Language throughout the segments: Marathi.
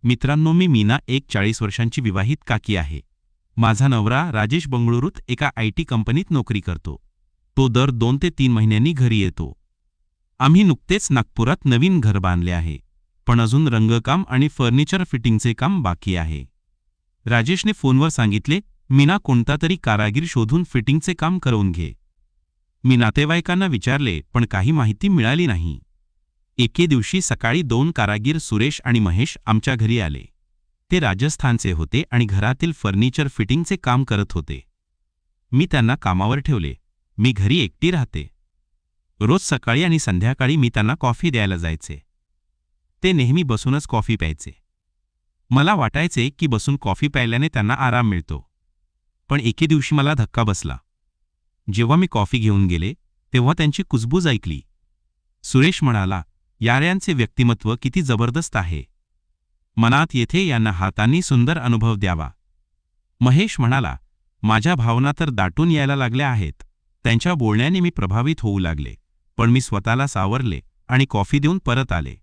मित्रांनो, मी मीना, एक 40 वर्षांची विवाहित काकी आहे. माझा नवरा राजेश बंगळुरूत एका IT कंपनीत नोकरी करतो. तो दर 2 ते 3 महिन्यांनी घरी येतो. आम्ही नुकतेच नागपुरात नवीन घर बांधले आहे, पण अजून रंगकाम आणि फर्निचर फिटिंगचे काम बाकी आहे. राजेशने फोनवर सांगितले, मीना कोणता तरी कारागीर शोधून फिटिंगचे काम करून घे. मी नातेवाईकांना विचारले, पण काही माहिती मिळाली नाही. एके दिवशी सकाळी 2 कारागीर सुरेश आणि महेश आमच्या घरी आले. ते राजस्थानचे होते आणि घरातील फर्निचर फिटिंगचे काम करत होते. मी त्यांना कामावर ठेवले. मी घरी एकटी राहते. रोज सकाळी आणि संध्याकाळी मी त्यांना कॉफी द्यायला जायचे. ते नेहमी बसूनच कॉफी प्यायचे. मला वाटायचे की बसून कॉफी प्यायल्याने त्यांना आराम मिळतो. पण एके दिवशी मला धक्का बसला. जेव्हा मी कॉफी घेऊन गेले तेव्हा त्यांची कुजबूज ऐकली. सुरेश म्हणाला, यांचे व्यक्तिमत्व किती जबरदस्त आहे. मनात येथे यांना हातांनी सुंदर अनुभव द्यावा. महेश म्हणाला, माझ्या भावना तर दाटून यायला लागल्या आहेत. त्यांच्या बोलण्याने मी प्रभावित होऊ लागले, पण मी स्वतःला सावरले आणि कॉफी देऊन परत आले.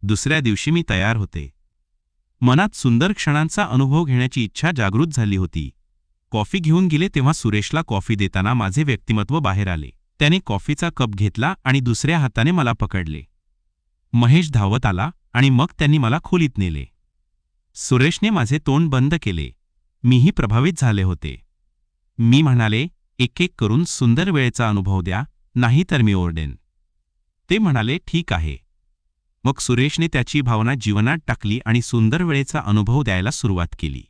दुसऱ्या दिवशी मी तयार होते. मनात सुंदर क्षणांचा अनुभव घेण्याची इच्छा जागृत झाली होती. कॉफी घेऊन गेले तेव्हा सुरेशला कॉफी देताना माझे व्यक्तिमत्व बाहेर आले. त्याने कॉफीचा कप घेतला आणि दुसऱ्या हाताने मला पकडले. महेश धावत आला आणि मग त्यांनी मला खोलीत नेले. सुरेशने माझे तोंड बंद केले. मीही प्रभावित झाले होते. मी म्हणाले, एक एक करून सुंदर वेळेचा अनुभव द्या, नाही तर मी ओरडेन. ते म्हणाले, ठीक आहे. मग सुरेशने त्याची भावना जीवनात टाकली आणि सुंदर वेळेचा अनुभव द्यायला सुरुवात केली.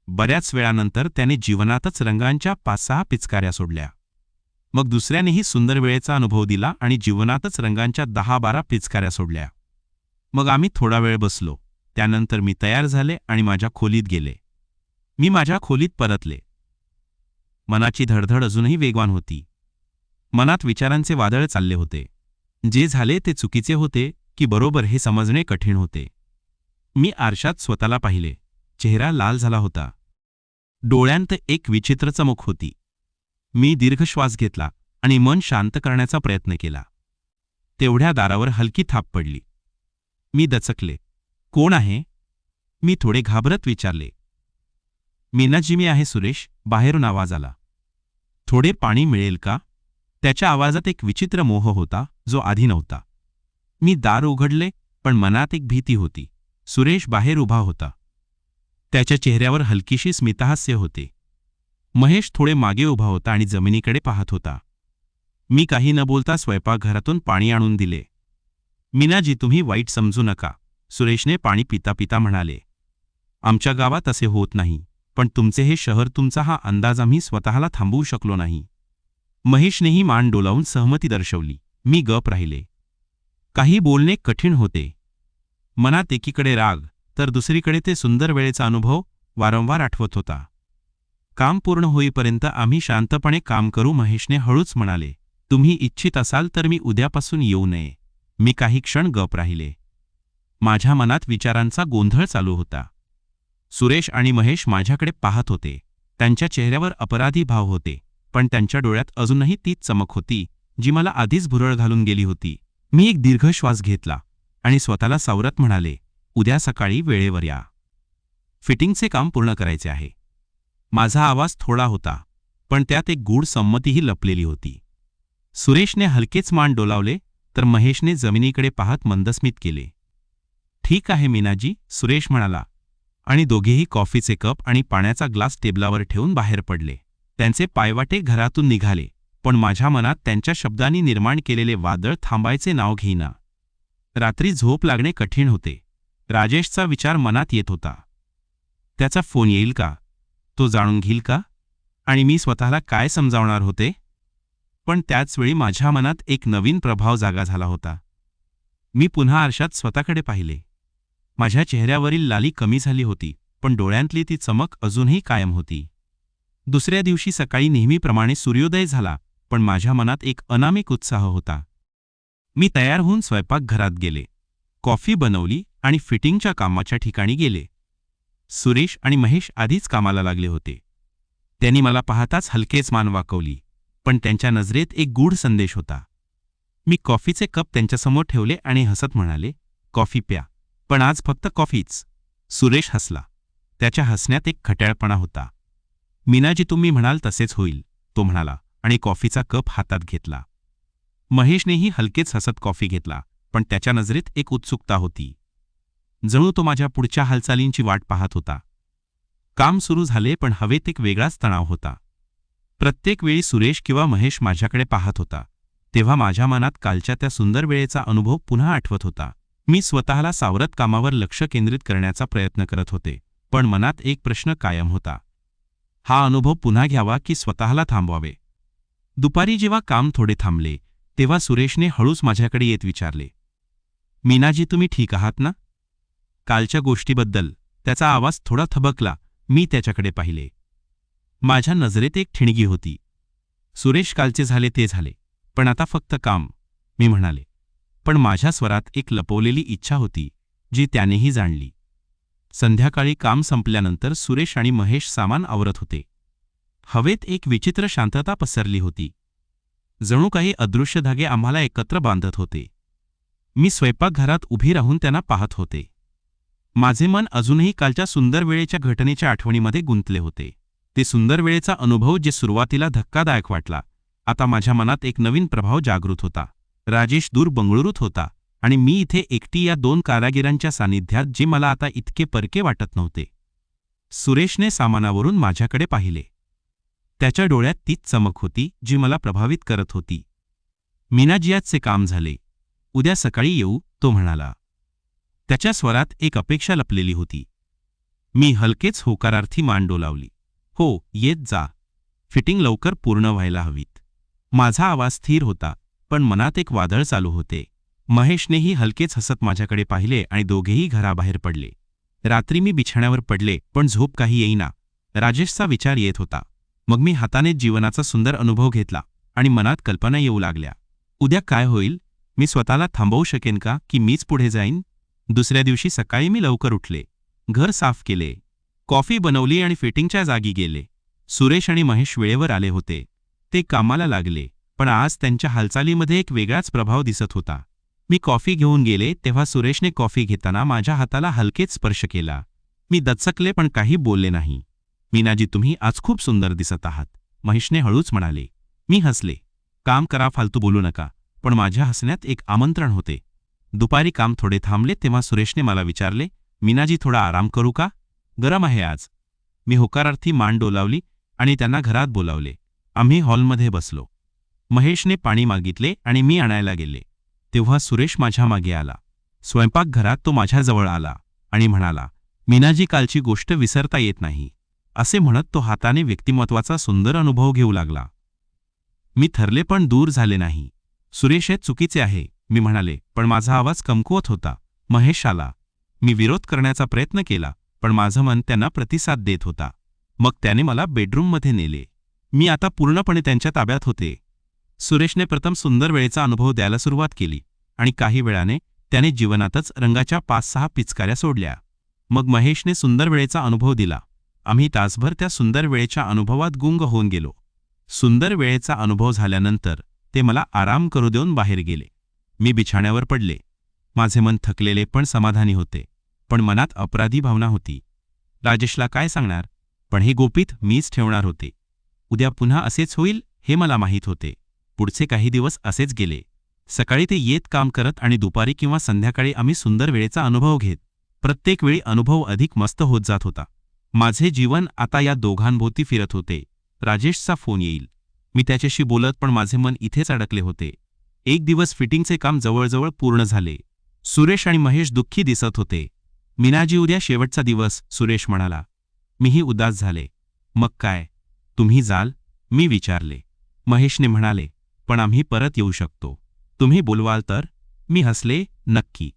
बऱ्याच वेळानंतर त्याने जीवनातच रंगांच्या 5-6 पिचकाऱ्या सोडल्या. मग दुसऱ्यानेही सुंदर वेळेचा अनुभव दिला आणि जीवनातच रंगांच्या 10-12 पिचकाऱ्या सोडल्या. मग आम्ही थोडा वेळ बसलो. त्यानंतर मी तयार झाले आणि माझ्या खोलीत गेले. मी माझ्या खोलीत परतले. मनाची धडधड अजूनही वेगवान होती. मनात विचारांचे वादळ चालले होते. जे झाले ते चुकीचे होते की बरोबर हे समजणे कठीण होते. मी आरशात स्वतःला पाहिले. चेहरा लाल झाला होता. डोळ्यांत एक विचित्र चमक होती. मी दीर्घ श्वास घेतला आणि मन शांत करण्याचा प्रयत्न केला. तेवढ्या दारावर हलकी थाप पडली. मी दचकले. कोण आहे? मी थोडे घाबरत विचारले. मीनाजी, मी आहे सुरेश, बाहेरून आवाज आला. थोडे पाणी मिळेल का? त्याच्या आवाजात एक विचित्र मोह होता जो आधी नव्हता. मी दार उघडले, पण मनात एक भीती होती. सुरेश बाहेर उभा होता. त्याच्या चेहऱ्यावर हलकीशी स्मितहास्य होते. महेश थोडे मागे उभा होता आणि जमिनीकडे पाहत होता. मी काही न बोलता स्वयंपाकघरातून पाणी आणून दिले. मीनाजी, तुम्ही वाईट समजू नका, सुरेशने पाणी पिता पिता म्हणाले. आमच्या गावात असे होत नाही, पण तुमचे हे शहर, तुमचा हा अंदाज आम्ही स्वतःला थांबवू शकलो नाही. महेशनेही मान डोलावून सहमती दर्शवली. मी गप राहिले. काही बोलणे कठीण होते. मनात एकीकडे राग तर दुसरीकडे ते सुंदर वेळेचा अनुभव वारंवार आठवत होता. काम पूर्ण होईपर्यंत आम्ही शांतपणे काम करू, महेशने हळूच म्हणाले. तुम्ही इच्छित असाल तर मी उद्यापासून येऊ नये. मी काही क्षण गप राहिले. माझ्या मनात विचारांचा गोंधळ चालू होता. सुरेश आणि महेश माझ्याकडे पाहत होते. त्यांच्या चेहऱ्यावर अपराधी भाव होते, पण त्यांच्या डोळ्यात अजूनही तीच चमक होती जी मला आधीच भुरळ घालून गेली होती. मी एक दीर्घ श्वास घेतला आणि स्वतःला सावरत म्हणाले, उद्या सकाळी वेळेवर या. फिटिंगचे काम पूर्ण करायचे आहे. माझा आवाज थोडा होता, पण त्यात एक गूढ संमतीही लपलेली होती. सुरेशने हलकेच मान डोलावले तर महेशने जमिनीकडे पाहत मंदस्मित केले. ठीक आहे मीनाजी, सुरेश म्हणाला आणि दोघेही कॉफीचे कप आणि पाण्याचा ग्लास टेबलावर ठेवून बाहेर पडले. त्यांचे पायवाटे घरातून निघाले, पण माझ्या मनात त्यांच्या शब्दांनी निर्माण केलेले वादळ थांबायचे नाव घेईना. रात्री झोप लागणे कठीण होते. राजेशचा विचार मनात येत होता. त्याचा फोन येईल का? तो जाणून घेईल का? आणि मी स्वतःला काय समजावणार होते? पण त्याचवेळी माझ्या मनात एक नवीन प्रभाव जागा झाला होता. मी पुन्हा आरशात स्वतःकडे पाहिले. माझ्या चेहऱ्यावरील लाली कमी झाली होती, पण डोळ्यांतली ती चमक अजूनही कायम होती. दुसऱ्या दिवशी सकाळी नेहमीप्रमाणे सूर्योदय झाला, पण माझ्या मनात एक अनामिक उत्साह होता. मी तयार होऊन स्वयंपाकघरात गेले. कॉफी बनवली आणि फिटिंगच्या कामाच्या ठिकाणी गेले. सुरेश आणि महेश आधीच कामाला लागले होते. त्यांनी मला पाहताच हलकेच मान वाकवली, पण त्यांच्या नजरेत एक गूढ संदेश होता. मी कॉफीचे कप त्यांच्यासमोर ठेवले आणि हसत म्हणाले, कॉफी प्या, पण आज फक्त कॉफीच. सुरेश हसला. त्याच्या हसण्यात एक खट्याळपणा होता. मीनाजी, तुम्ही म्हणाल तसेच होईल, तो म्हणाला आणि कॉफीचा कप हातात घेतला. महेशनेही हलकेच हसत कॉफी घेतला, पण त्याच्या नजरेत एक उत्सुकता होती. जणू तो माझ्या पुढच्या हालचालींची वाट पाहत होता. काम सुरू झाले, पण हवेत एक वेगळाच तणाव होता. प्रत्येक वेळी सुरेश किंवा महेश माझ्याकडे पाहत होता, तेव्हा माझ्या मनात कालच्या त्या सुंदर वेळेचा अनुभव पुन्हा आठवत होता. मी स्वतःला सावरत कामावर लक्ष केंद्रित करण्याचा प्रयत्न करत होते, पण मनात एक प्रश्न कायम होता. हा अनुभव पुन्हा घ्यावा की स्वतःला थांबवावे? दुपारी जेव्हा काम थोडे थांबले, तेव्हा सुरेशने हळूच माझ्याकडे येत विचारले, मीनाजी, तुम्ही ठीक आहात ना? कालच्या गोष्टीबद्दल त्याचा आवाज थोडा थबकला. मी त्याच्याकडे पाहिले. माझ्या नजरेत एक ठिणगी होती. सुरेश, कालचे झाले ते झाले, पण आता फक्त काम, मी म्हणाले. पण माझ्या स्वरात एक लपवलेली इच्छा होती, जी त्यानेही जाणली. संध्याकाळी काम संपल्यानंतर सुरेश आणि महेश सामान आवरत होते. हवेत एक विचित्र शांतता पसरली होती. जणू काही अदृश्य धागे आम्हाला एकत्र बांधत होते. मी स्वयंपाकघरात उभी राहून त्यांना पाहत होते. माझे मन अजूनही कालच्या सुंदर वेळेच्या घटनेच्या आठवणीमध्ये गुंतले होते. ते सुंदर वेळेचा अनुभव, जे सुरुवातीला धक्कादायक वाटला, आता माझ्या मनात एक नवीन प्रभाव जागृत होता. राजेश दूर बंगळुरूत होता आणि मी इथे एकटी या दोन कारागिरांच्या सानिध्यात, जे मला आता इतके परके वाटत नव्हते. सुरेशने सामानावरून माझ्याकडे पाहिले. त्याच्या डोळ्यात तीच चमक होती जी मला प्रभावित करत होती. मीनाजीचे काम झाले. उद्या सकाळी येऊ, तो म्हणाला. त्याच्या स्वरात एक अपेक्षा लपलेली होती. मी हलकेच होकारार्थी मान डोलावली. हो, येत जा. फिटिंग लवकर पूर्ण व्हायला हवीत. माझा आवाज स्थिर होता, पण मनात एक वादळ चालू होते. महेशनेही हलकेच हसत माझ्याकडे पाहिले आणि दोघेही घराबाहेर पडले. रात्री मी बिछाण्यावर पडले, पण झोप काही येईना. राजेशचा विचार येत होता. मग मी हाताने जीवनाचा सुंदर अनुभव घेतला आणि मनात कल्पना येऊ लागल्या. उद्या काय होईल? मी स्वतःला थांबवू शकेन का, की मीच पुढे जाईन? दुसऱ्या दिवशी सकाळी मी लवकर उठले. घर साफ केले, कॉफी बनवली आणि फिटिंगच्या जागी गेले. सुरेश आणि महेश वेळेवर आले होते. ते कामाला लागले, पण आज त्यांच्या हालचालीमध्ये एक वेगळाच प्रभाव दिसत होता. मी कॉफी घेऊन गेले तेव्हा सुरेशने कॉफी घेताना माझ्या हाताला हलकेच स्पर्श केला. मी दचकले, पण काही बोलले नाही. मीनाजी, तुम्ही आज खूप सुंदर दिसत आहात, महेशने हळूच म्हणाले. मी हसले. काम करा, फालतू बोलू नका. पण माझ्या हसण्यात एक आमंत्रण होते. दुपारी काम थोडे थांबले तेव्हा सुरेशने मला विचारले, मीनाजी, थोडा आराम करू का? गरम आहे आज. मी होकारार्थी मान डोलावली आणि त्यांना घरात बोलावले. आम्ही हॉलमध्ये बसलो. महेशने पाणी मागितले आणि मी आणायला गेले. तेव्हा सुरेश माझ्या मागे आला. स्वयंपाकघरात तो माझ्याजवळ आला आणि म्हणाला, मीनाजी, कालची गोष्ट विसरता येत नाही. असे म्हणत तो हाताने व्यक्तिमत्वाचा सुंदर अनुभव घेऊ लागला. मी थरले, पण दूर झाले नाही. सुरेश, हे चुकीचे आहे, मी म्हणाले, पण माझा आवाज कमकुवत होता. महेश आला. मी विरोध करण्याचा प्रयत्न केला, पण माझं मन त्यांना प्रतिसाद देत होता. मग त्याने मला बेडरूममध्ये नेले. मी आता पूर्णपणे त्यांच्या ताब्यात होते. सुरेशने प्रथम सुंदर वेळेचा अनुभव द्यायला सुरुवात केली आणि काही वेळाने त्याने जीवनातच रंगाच्या 5-6 पिचकाऱ्या सोडल्या. मग महेशने सुंदर वेळेचा अनुभव दिला. आम्ही तासभर त्या सुंदर वेळेच्या अनुभवात गुंग होऊन गेलो. सुंदर वेळेचा अनुभव झाल्यानंतर ते मला आराम करू देऊन बाहेर गेले. मी बिछाण्यावर पडले. माझे मन थकलेले पण समाधानी होते, पण मनात अपराधी भावना होती. राजेशला काय सांगणार? पण हे गोपीत मीच ठेवणार होते. उद्या पुन्हा असेच होईल हे मला माहीत होते. पुढचे काही दिवस असेच गेले. सकाळी ते येत काम करत आणि दुपारी किंवा संध्याकाळी आम्ही सुंदर वेळेचा अनुभव घेत. प्रत्येक वेळी अनुभव अधिक मस्त होत जात होता. माझे जीवन आता या दोघांभोवती फिरत होते. राजेशचा फोन येईल. मी त्याच्याशी बोलत, पण माझे मन इथेच अडकले होते. एक दिवस फिटिंगचे काम जवळजवळ पूर्ण झाले. सुरेश आणि महेश दुःखी दिसत होते. मीनाजी, उद्या शेवटचा दिवस, सुरेश म्हणाला. मीही उदास झाले. मग काय, तुम्ही जाल? मी विचारले. महेशने म्हणाले, पण आम्ही परत येऊ शकतो. तुम्ही बोलवाल तर? मी हसले. नक्की.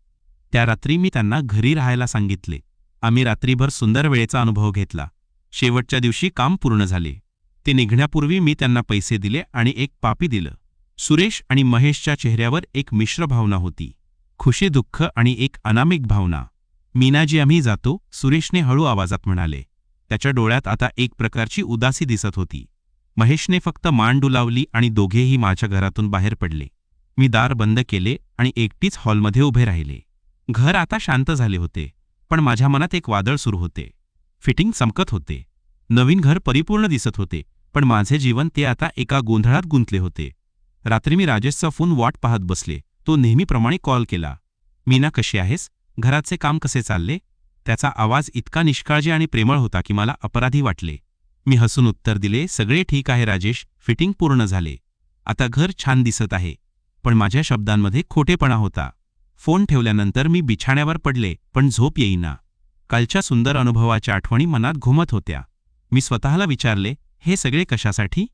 त्या रात्री मी त्यांना घरी राहायला सांगितले. आम्ही रात्रीभर सुंदर वेळेचा अनुभव घेतला. शेवटच्या दिवशी काम पूर्ण झाले. ते निघण्यापूर्वी मी त्यांना पैसे दिले आणि एक पापी दिलं. सुरेश आणि महेशच्या चेहऱ्यावर एक मिश्र भावना होती. खुशी, दुःख आणि एक अनामिक भावना. मीनाजी, आम्ही जातो, सुरेशने हळू आवाजात म्हणाले. त्याच्या डोळ्यात आता एक प्रकारची उदासी दिसत होती. महेशने फक्त मान डुलावली आणि दोघेही माझ्या घरातून बाहेर पडले. मी दार बंद केले आणि एकटीच हॉलमध्ये उभे राहिले. घर आता शांत झाले होते, पण माझ्या मनात एक वादळ सुरू होते. फिटिंग चमकत होते, नवीन घर परिपूर्ण दिसत होते, पण माझे जीवन ते आता एका गोंधळात गुंतले होते. रात्री मी राजेशचा फोन वाट पाहत बसले. तो नेहमीप्रमाणे कॉल केला. मीना, कशी आहेस? घराचे काम कसे चालले? त्याचा आवाज इतका निष्काळजी आणि प्रेमळ होता की मला अपराधी वाटले. मी हसून उत्तर दिले, सगळे ठीक आहे राजेश, फिटिंग पूर्ण झाले. आता घर छान दिसत आहे. पण माझ्या शब्दांमध्ये खोटेपणा होता. फोन ठेवल्यानंतर मी बिछाण्यावर पडले, पण झोप येईना. कालच्या सुंदर अनुभवाच्या आठवणी मनात घुमत होत्या. मी स्वतःला विचारले, हे सगळे कशासाठी?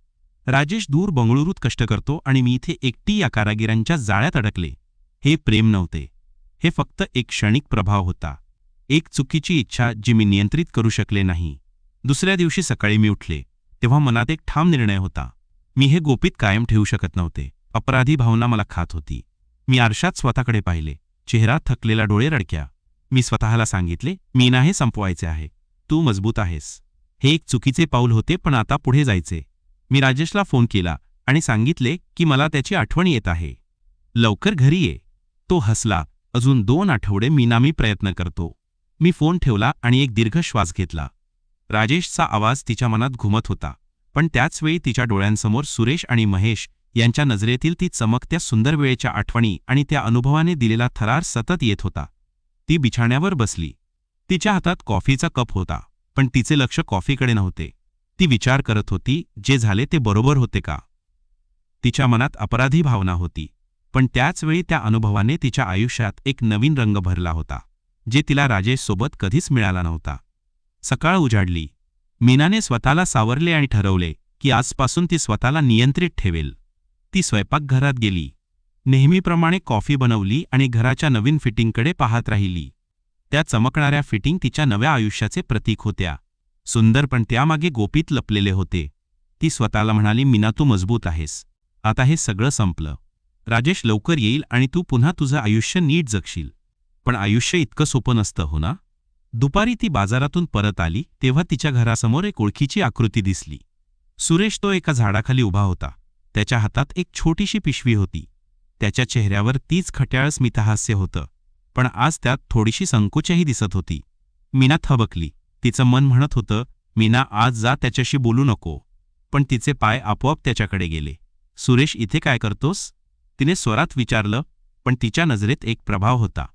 राजेश दूर बंगळुरूत कष्ट करतो आणि मी इथे एकटी या कारागिरांच्या जाळ्यात अडकले. हे प्रेम नव्हते, हे फक्त एक क्षणिक प्रभाव होता. एक चुकीची इच्छा जी मी नियंत्रित करू शकले नाही. दुसऱ्या दिवशी सकाळी मी उठले, तेव्हा मनात एक ठाम निर्णय होता. मी हे गोपीत कायम ठेवू शकत नव्हते. अपराधी भावना मला खात होती. मी आरशात स्वतःकडे पाहिले, चेहरा थकलेला, डोळे रडक्या. मी स्वतःला सांगितले, मीना, हे संपवायचे आहे. तू मजबूत आहेस. हे एक चुकीचे पाऊल होते, पण आता पुढे जायचे. मी राजेशला फोन केला आणि सांगितले की मला त्याची आठवण येत आहे. लवकर घरी ये. तो हसला. अजून 2 आठवडे मीना, मी प्रयत्न करतो. मी फोन ठेवला आणि एक दीर्घ श्वास घेतला. राजेशचा आवाज तिच्या मनात घुमत होता, पण त्याचवेळी तिच्या डोळ्यांसमोर सुरेश आणि महेश यांच्या नजरेतील ती चमकत्या सुंदर वेळेच्या आठवणी आणि त्या अनुभवाने दिलेला थरार सतत येत होता. ती बिछाण्यावर बसली. तिच्या हातात कॉफीचा कप होता, पण तिचे लक्ष कॉफीकडे नव्हते. ती विचार करत होती, जे झाले ते बरोबर होते का? तिच्या मनात अपराधी भावना होती, पण त्याचवेळी त्या अनुभवाने तिच्या आयुष्यात एक नवीन रंग भरला होता, जे तिला राजेशसोबत कधीच मिळाला नव्हता. सकाळ उजाडली. मीनाने स्वतःला सावरले आणि ठरवले की आजपासून ती स्वतःला नियंत्रित ठेवेल. ती स्वयंपाकघरात गेली. नेहमीप्रमाणे कॉफी बनवली आणि घराच्या नवीन फिटिंगकडे पाहत राहिली. त्या चमकणाऱ्या फिटिंग तिच्या नव्या आयुष्याचे प्रतीक होत्या. सुंदर, पण त्यामागे गोपीत लपलेले होते. ती स्वतःला म्हणाली, मीना, तू मजबूत आहेस. आता हे सगळं संपलं. राजेश लवकर येईल आणि तू पुन्हा तुझं आयुष्य नीट जगशील. पण आयुष्य इतकं सोपं नसतं, हो ना? दुपारी ती बाजारातून परत आली तेव्हा तिच्या घरासमोर एक ओळखीची आकृती दिसली. सुरेश, तो एका झाडाखाली उभा होता. त्याच्या हातात एक छोटीशी पिशवी होती. त्याच्या चेहऱ्यावर तीच खट्याळ स्मितहास्य होतं, पण आज त्यात थोडीशी संकोचही दिसत होती. मीना थबकली. तिचं मन म्हणत होतं, मीना, आज जा, त्याच्याशी बोलू नको. पण तिचे पाय आपोआप त्याच्याकडे गेले. सुरेश, इथे काय करतोस? तिने स्वरात विचारलं, पण तिच्या नजरेत एक प्रभाव होता.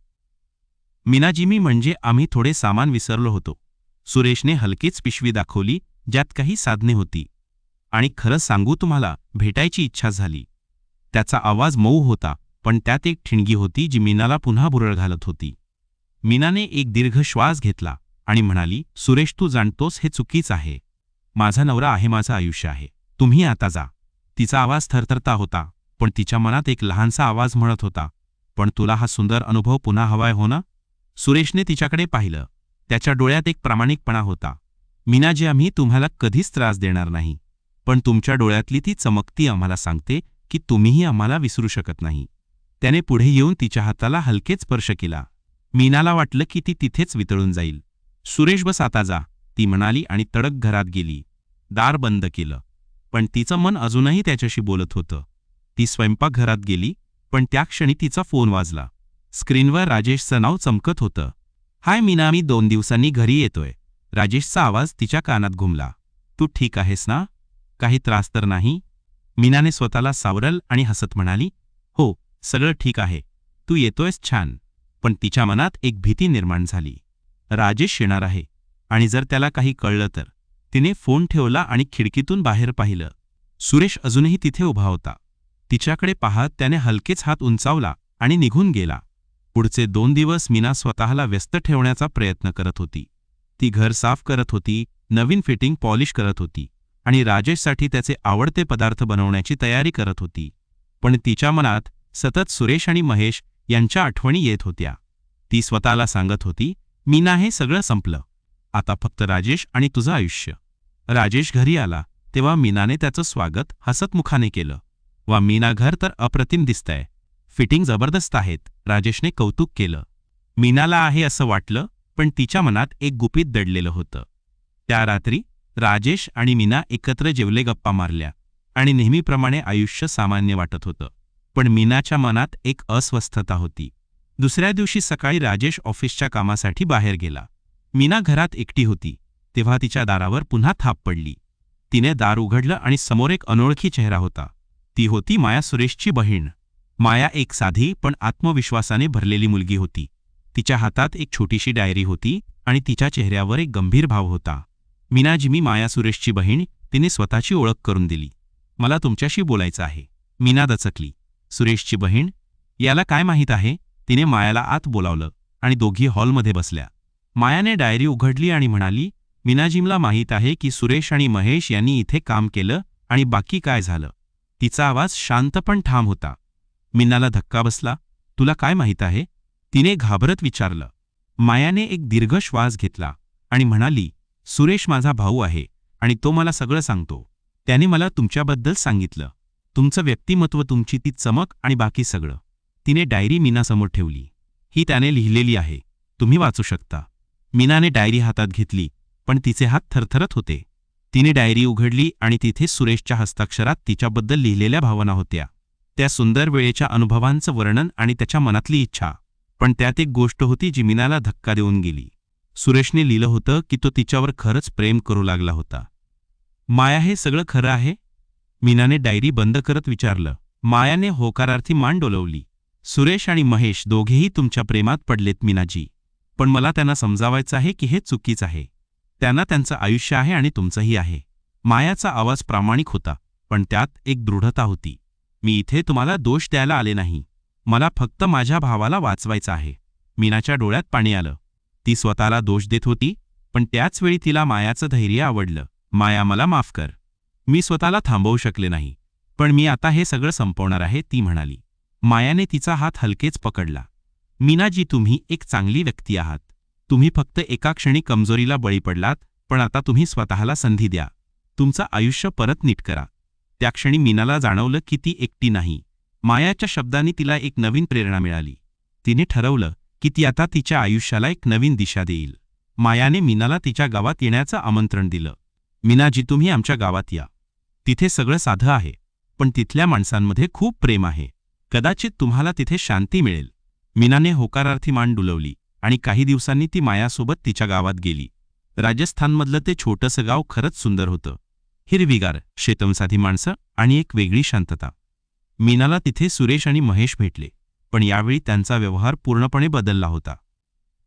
मीनाजी, मी म्हणजे आम्ही थोडे सामान विसरलो होतो. सुरेशने हलकीच पिशवी दाखवली, ज्यात काही साधने होती. आणि खरं सांगू तुम्हाला, भेटायची इच्छा झाली. त्याचा आवाज मऊ होता, पण त्यात एक ठिणगी होती जी मीनाला पुन्हा भुरळ घालत होती. मीनाने एक दीर्घ श्वास घेतला आणि म्हणाली, सुरेश, तू जाणतोस हे चुकीच आहे. माझा नवरा आहे, माझं आयुष्य आहे. तुम्ही आता जा. तिचा आवाज थरथरता होता, पण तिच्या मनात एक लहानसा आवाज म्हणत होता, पण तुला हा सुंदर अनुभव पुन्हा हवाय, हो ना? सुरेशने तिच्याकडे पाहिलं. त्याच्या डोळ्यात एक प्रामाणिकपणा होता. मीनाजी, आम्ही तुम्हाला कधीच त्रास देणार नाही, पण तुमच्या डोळ्यातली ती चमकती आम्हाला सांगते की तुम्हीही आम्हाला विसरू शकत नाही. त्याने पुढे येऊन तिच्या हाताला हलकेच स्पर्श केला. मीनाला वाटलं की ती तिथेच वितळून जाईल. सुरेश, बस आता जा, ती म्हणाली आणि तडक घरात गेली. दार बंद केलं, पण तिचं मन अजूनही त्याच्याशी बोलत होतं. ती स्वयंपाकघरात गेली, पण त्या क्षणी तिचा फोन वाजला. स्क्रीनवर राजेशचं नाव चमकत होतं. हाय मीना, मी 2 दिवसांनी घरी येतोय. राजेशचा आवाज तिच्या कानात घुमला. तू ठीक आहेस ना? काही त्रास तर नाही? मीनाने स्वतःला सावरल आणि हसत म्हणाली, हो, सगळं ठीक आहे. तू येतोयस, छान. पण तिच्या मनात एक भीती निर्माण झाली. राजेश येणार आहे, आणि जर त्याला काही कळलं तर? तिने फोन ठेवला आणि खिडकीतून बाहेर पाहिलं. सुरेश अजूनही तिथे उभा होता. तिच्याकडे पाहत त्याने हलकेच हात उंचावला आणि निघून गेला. पुढचे 2 दिवस मीना स्वतःला व्यस्त ठेवण्याचा प्रयत्न करत होती. ती घर साफ करत होती, नवीन फिटिंग पॉलिश करत होती आणि राजेशसाठी त्याचे आवडते पदार्थ बनवण्याची तयारी करत होती. पण तिच्या मनात सतत सुरेश आणि महेश यांच्या आठवणी येत होत्या. ती स्वतःला सांगत होती, मीना, हे सगळं संपलं. आता फक्त राजेश आणि तुझं आयुष्य. राजेश घरी आला तेव्हा मीनाने त्याचं स्वागत हसतमुखाने केलं. वा मीना, घर तर अप्रतिम दिसतंय. फिटिंग जबरदस्त आहेत, राजेशने कौतुक केलं. मीनाला आहे असं वाटलं, पण तिच्या मनात एक गुपित दडलेलं होतं. त्या रात्री राजेश आणि मीना एकत्र जेवले, गप्पा मारल्या आणि नेहमीप्रमाणे आयुष्य सामान्य वाटत होतं. पण मीनाच्या मनात एक अस्वस्थता होती. दुसऱ्या दिवशी सकाळी राजेश ऑफिसच्या कामासाठी बाहेर गेला. मीना घरात एकटी होती. तेव्हा तिच्या दारावर पुन्हा थाप पडली. तिने दार उघडलं आणि समोर एक अनोळखी चेहरा होता. ती होती माया सुरेशची बहीण. माया एक साधी पण आत्मविश्वासाने भरलेली मुलगी होती. तिच्या हातात एक छोटीशी डायरी होती आणि तिच्या चेहऱ्यावर एक गंभीर भाव होता. मीनाजी, मी माया सुरेशची बहीण, तिने स्वतःची ओळख करून दिली. मला तुमच्याशी बोलायचं आहे. मीना दचकली. सुरेशची बहीण? याला काय माहीत आहे? तिने मायाला आत बोलावलं आणि दोघी हॉलमध्ये बसल्या. मायाने डायरी उघडली आणि म्हणाली, मीनाजीमला माहीत आहे की सुरेश आणि महेश यांनी इथे काम केलं आणि बाकी काय झालं. तिचा आवाज शांत पण ठाम होता. मीनाला धक्का बसला. तुला काय माहीत आहे? तिने घाबरत विचारलं. मायाने एक दीर्घ श्वास घेतला आणि म्हणाली, सुरेश माझा भाऊ आहे आणि तो मला सगळं सांगतो. त्याने मला तुमच्याबद्दल सांगितलं. तुमचं व्यक्तिमत्व, तुमची ती चमक आणि बाकी सगळं. तिने डायरी मीनासमोर ठेवली. ही त्याने लिहिलेली आहे. तुम्ही वाचू शकता. मीनाने डायरी हातात घेतली, पण तिचे हात थरथरत होते. तिने डायरी उघडली आणि तिथे सुरेशच्या हस्ताक्षरात तिच्याबद्दल लिहिलेल्या भावना होत्या. त्या सुंदर वेळेच्या अनुभवांचं वर्णन आणि त्याच्या मनातली इच्छा. पण त्यात एक गोष्ट होती जी मीनाला धक्का देऊन गेली. सुरेशने लिहिलं होतं की तो तिच्यावर खरंच प्रेम करू लागला होता. माया, हे सगळं खरं आहे? मीनाने डायरी बंद करत विचारलं. मायाने होकारार्थी मान डोलवली. सुरेश आणि महेश दोघेही तुमच्या प्रेमात पडलेत मीनाजी. पण मला त्यांना समजावायचं आहे की हे चुकीचं आहे. त्यांना त्यांचं आयुष्य आहे आणि तुमचंही आहे. मायाचा आवाज प्रामाणिक होता, पण त्यात एक दृढता होती. मी इथे तुम्हाला दोष द्यायला आले नाही. मला फक्त माझ्या भावाला वाचवायचं आहे. मीनाच्या डोळ्यात पाणी आलं. ती स्वतःला दोष देत होती, पण त्याच वेळी तिला मायाचं धैर्य आवडलं. माया, मला माफ कर. मी स्वतःला थांबवू शकले नाही, पण मी आता हे सगळं संपवणार आहे, ती म्हणाली. मायाने तिचा हात हलकेच पकडला. मीनाजी, तुम्ही एक चांगली व्यक्ती आहात. तुम्ही फक्त एका क्षणी कमजोरीला बळी पडलात, पण आता तुम्ही स्वतःला संधी द्या. तुमचं आयुष्य परत नीट करा. त्या क्षणी मीनाला जाणवलं की ती एकटी नाही. मायाच्या शब्दांनी तिला एक नवीन प्रेरणा मिळाली. तिने ठरवलं की ती आता तिच्या आयुष्याला एक नवीन दिशा देईल. मायाने मीनाला तिच्या गावात येण्याचं आमंत्रण दिलं. मीनाजी, तुम्ही आमच्या गावात या. तिथे सगळं साधं आहे, पण तिथल्या माणसांमध्ये खूप प्रेम आहे. कदाचित तुम्हाला तिथे शांती मिळेल. मीनाने होकारार्थी मान डुलवली आणि काही दिवसांनी ती मायासोबत तिच्या गावात गेली. राजस्थानमधलं ते छोटंसं गाव खरंच सुंदर होतं. हिरवीगार, शेतमसाधी माणसं आणि एक वेगळी शांतता. मीनाला तिथे सुरेश आणि महेश भेटले, पण यावेळी त्यांचा व्यवहार पूर्णपणे बदलला होता.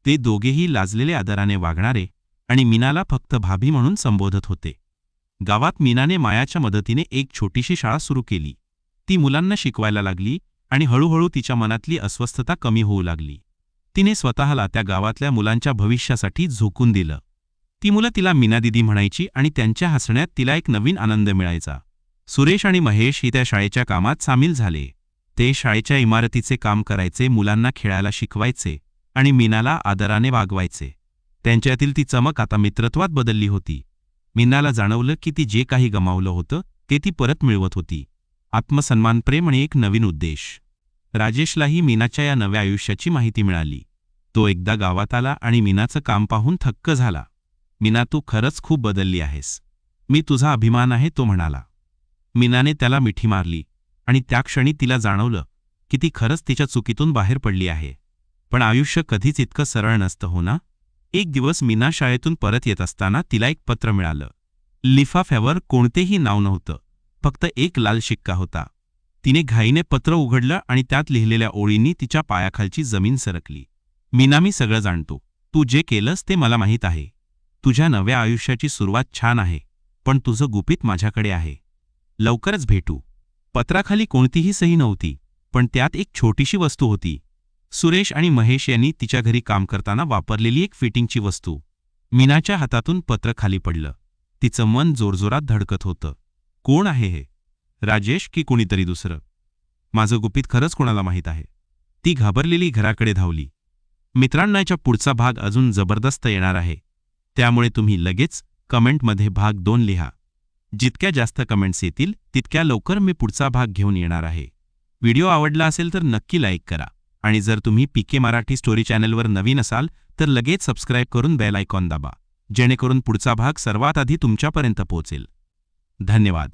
ते दोघेही लाजलेले आदराने वागणारे आणि मीनाला फक्त भाभी म्हणून संबोधत होते. गावात मीनाने मायाच्या मदतीने एक छोटीशी शाळा सुरू केली. ती मुलांना शिकवायला लागली आणि हळूहळू तिच्या मनातली अस्वस्थता कमी होऊ लागली. तिने स्वतःला त्या गावातल्या मुलांच्या भविष्यासाठी झोकून दिलं. ती मुलं तिला मीना दिदी म्हणायची आणि त्यांच्या हसण्यात तिला एक नवीन आनंद मिळायचा. सुरेश आणि महेश ही त्या शाळेच्या कामात सामील झाले. ते शाळेच्या इमारतीचे काम करायचे, मुलांना खेळायला शिकवायचे आणि मीनाला आदराने वागवायचे. त्यांच्यातील ती चमक आता मित्रत्वात बदलली होती. मीनाला जाणवलं की ती जे काही गमावलं होतं ते ती परत मिळवत होती. आत्मसन्मान, प्रेम आणि एक नवीन उद्देश. राजेशलाही मीनाच्या या नव्या आयुष्याची माहिती मिळाली. तो एकदा गावात आला आणि मीनाचं काम पाहून थक्क झाला. मीना, तू खरंच खूप बदलली आहेस. मी तुझा अभिमान आहे, तो म्हणाला. मीनाने त्याला मिठी मारली आणि त्या क्षणी तिला जाणवलं की ती खरंच तिच्या चुकीतून बाहेर पडली आहे. पण आयुष्य कधीच इतकं सरळ नसतं, हो ना? एक दिवस मीना शाळेतून परत येत असताना तिला एक पत्र मिळालं. लिफाफ्यावर कोणतेही नाव नव्हतं, फक्त एक लाल शिक्का होता. तिने घाईने पत्र उघडलं आणि त्यात लिहिलेल्या ओळींनी तिच्या पायाखालची जमीन सरकली. मीना, मी सगळं जाणतो. तू जे केलंस ते मला माहीत आहे. तुझ्या नव्या आयुष्याची सुरुवात छान आहे, पण तुझं गुपित माझ्याकडे आहे. लवकरच भेटू. पत्राखाली कोणतीही सही नव्हती, पण त्यात एक छोटीशी वस्तू होती. सुरेश आणि महेश यांनी तिच्या घरी काम करताना वापरलेली एक फिटिंगची वस्तू. मीनाच्या हातातून पत्र खाली पडलं. तिचं मन जोरजोरात धडकत होतं. कोण आहे हे? राजेश की कोणीतरी दुसरं? माझं गुपित खरंच कोणाला माहीत आहे? ती घाबरलेली घराकडे धावली. मित्रांनाच्या पुढचा भाग अजून जबरदस्त येणार आहे, त्यामुळे तुम्ही लगेच कमेंटमध्ये भाग 2 लिहा. जितक्या जास्त कमेंट्स येतील तितक्या लवकर मी पुढचा भाग घेऊन येणार आहे. व्हिडिओ आवडला असेल तर नक्की लाईक करा आणि जर तुम्ही पीके मराठी स्टोरी चॅनलवर नवीन असाल तर लगेच सबस्क्राईब करून बेल आयकॉन दाबा, जेणेकरून पुढचा भाग सर्वात आधी तुमच्यापर्यंत पोहोचेल. धन्यवाद.